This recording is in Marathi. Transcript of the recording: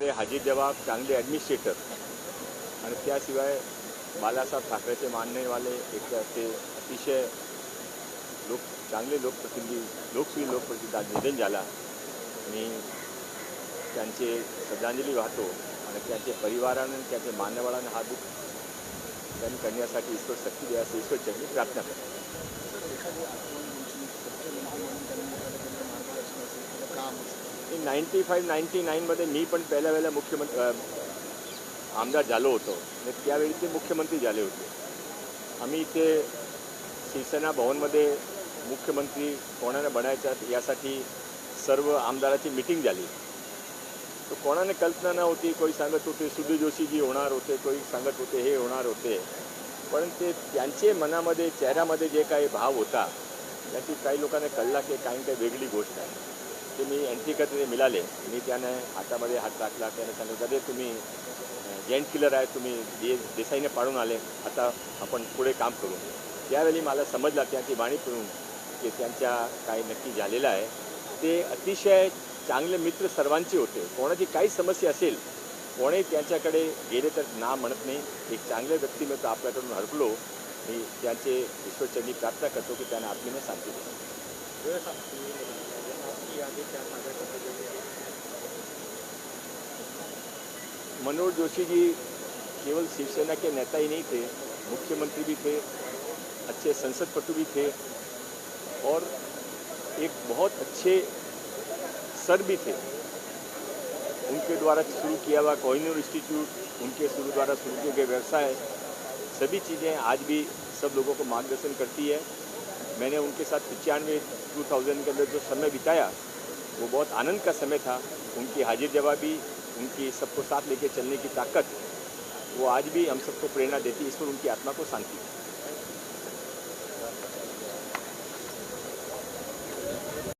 ते हाजी जवाब चांगले ॲडमिनिस्ट्रेटर आणि त्याशिवाय बाळासाहेब ठाकरेचे माननेवाले एक ते अतिशय चांगले लोकप्रिय लोकप्रतिनिधी आज निधन झाला आणि त्यांचे श्रद्धांजली वाहतो आणि त्यांच्या परिवारानं त्यांच्या मान्यवरांना हा दुःख त्यांनी करण्यासाठी ईश्वर शक्ती द्यायची ईश्वरचरणी प्रार्थना करतो. 95-99 मी पण पहिल्या वेळेला आमदार झालो होतो आणि त्यावेळी ते मुख्यमंत्री झाले होते. आम्ही इथे शिवसेना भवनमध्ये मुख्यमंत्री कोणाला बनायचं यासाठी सर्व आमदाराची मिटिंग झाली. तर कोणाने कल्पना नव्हती. कोणी सांगत होते सुधीर जोशीजी होणार होते, कोणी सांगत होते हे होणार होते. पण ते त्यांचे मनामध्ये चेहऱ्यामध्ये जे काही भाव होता त्याची काही लोकांना कळला की काही वेगळी गोष्ट आहे. ते मी एंट्री करते मिळाले. मी त्याने हातामध्ये हात टाकला. त्याने सांगितलं कधी तुम्ही जैंट किलर आहे, तुम्ही देसाईने पाडून आले, आता आपण पुढे काम करू. त्यावेळी मला समजलं त्यांची वाणी करून की त्यांच्या काय नक्की झालेलं आहे. ते अतिशय चांगले मित्र सर्वांचे होते. कोणाची काही समस्या असेल कोणी त्यांच्याकडे गेले तर ना म्हणत नाही. एक चांगले व्यक्तिमत्व आपल्याकडून हरपलो. मी त्यांचे ईश्वरचरणी प्रार्थना करतो की त्यांना आत्मेने शांती दे. मनोहर जोशी जी केवल शिवसेना के नेता ही नहीं थे, मुख्यमंत्री भी थे, अच्छे संसदपटु भी थे और एक बहुत अच्छे सर भी थे. उनके द्वारा शुरू किया हुआ कोहिनूर इंस्टीट्यूट, उनके द्वारा शुरू किए गए व्यवसाय, सभी चीज़ें आज भी सब लोगों को मार्गदर्शन करती है. मैंने उनके साथ 95-2000 के अंदर जो समय बिताया वो बहुत आनंद का समय था. उनकी हाजिर जवाबी, उनकी सबको साथ लेके चलने की ताकत वो आज भी हम सबको प्रेरणा देती है. ईश्वर उनकी आत्मा को शांति.